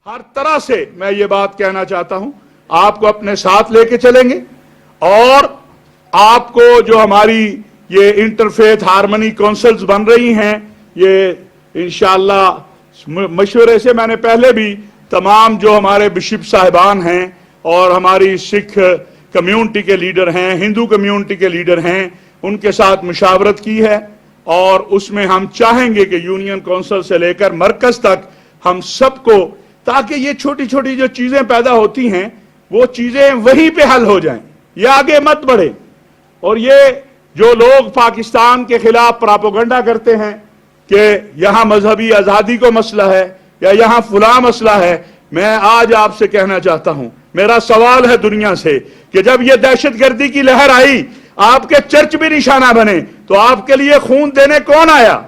हर तरह से मैं ये बात कहना चाहता हूं, आपको अपने साथ लेके चलेंगे और आपको जो हमारी ये इंटरफेथ हार्मनी काउंसिल्स बन रही हैं, ये इंशाअल्लाह मशवरे से मैंने पहले भी तमाम जो हमारे बिशप साहिबान हैं और हमारी सिख कम्युनिटी के लीडर हैं, हिंदू कम्युनिटी के लीडर हैं, उनके साथ मुशावरत की है और उसमें हम चाहेंगे कि यूनियन काउंसिल से लेकर मरकज तक हम सबको, ताकि ये छोटी छोटी जो चीजें पैदा होती हैं वो चीजें वहीं पे हल हो जाएं, ये आगे मत बढ़े। और ये जो लोग पाकिस्तान के खिलाफ प्रोपेगेंडा करते हैं कि यहां मजहबी आजादी को मसला है या यहां फुला मसला है, मैं आज आपसे कहना चाहता हूं, मेरा सवाल है दुनिया से कि जब ये दहशतगर्दी की लहर आई, आपके चर्च भी निशाना बने, तो आपके लिए खून देने कौन आया?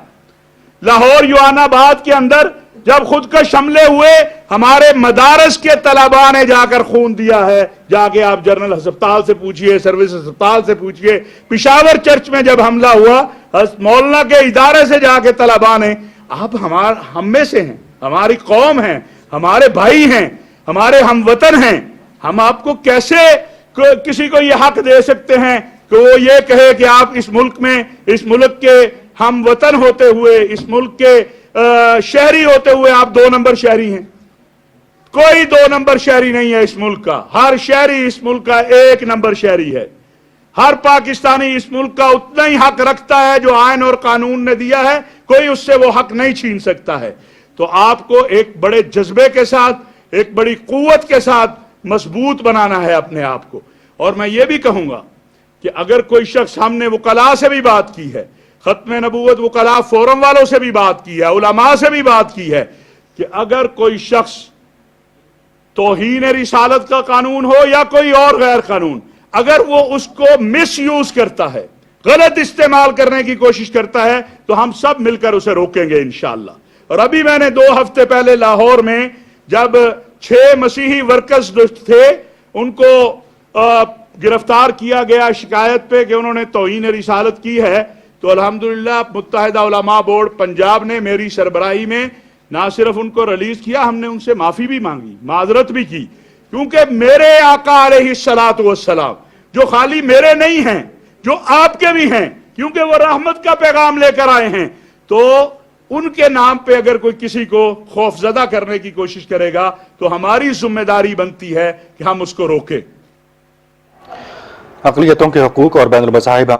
लाहौर युआनाबाद के अंदर जब खुदकश हमले हुए, हमारे मदारस के तलबा ने जाकर खून दिया है। जाके आप जनरल अस्पताल से पूछिए, सर्विस अस्पताल से पूछिए, पिशावर चर्च में जब हमला हुआ, मौलाना के इदारे से जाके तलबा ने, आप हम में से हैं, हमारी कौम है, हमारे भाई हैं, हमारे हमवतन हैं, हम आपको कैसे किसी को यह हक दे सकते हैं कि वो ये कहे कि आप इस मुल्क में, इस मुल्क के हमवतन होते हुए, इस मुल्क के शहरी होते हुए आप 2 नंबर शहरी हैं? कोई 2 नंबर शहरी नहीं है इस मुल्क का। हर शहरी इस मुल्क का 1 नंबर शहरी है। हर पाकिस्तानी इस मुल्क का उतना ही हक रखता है जो आयन और कानून ने दिया है, कोई उससे वो हक नहीं छीन सकता है। तो आपको एक बड़े जज्बे के साथ, एक बड़ी कुव्वत के साथ मजबूत बनाना है अपने आप को। और मैं ये भी कहूंगा कि अगर कोई शख्स, हमने वकला से भी बात की है, खत्म नबूवत वकला फोरम वालों से भी बात की है, उलमा से भी बात की है, कि अगर कोई शख्स तौहीन रिसालत का कानून हो या कोई और गैर कानून, अगर वो उसको मिस यूज करता है, गलत इस्तेमाल करने की कोशिश करता है, तो हम सब मिलकर उसे रोकेंगे इंशाअल्लाह। और अभी मैंने 2 हफ्ते पहले लाहौर में जब 6 मसीही वर्कर्स थे, उनको गिरफ्तार किया गया शिकायत पे कि उन्होंने तौहीन रिसालत की है, तो अल्हम्दुलिल्लाह मुत्तहिदा उलमा बोर्ड पंजाब ने मेरी सरबराही में ना सिर्फ उनको रिलीज किया, हमने उनसे माफी भी मांगी, माजरत भी की, क्योंकि मेरे आका अलैहिस्सलातु वस्सलाम जो खाली मेरे नहीं हैं, जो आपके भी हैं, क्योंकि वो रहमत का पैगाम लेकर आए हैं, तो उनके नाम पे अगर कोई किसी को खौफजदा करने की कोशिश करेगा तो हमारी जिम्मेदारी बनती है कि हम उसको रोकें। अक़लियतों के हकूक़ और बैनुल मज़ाहिब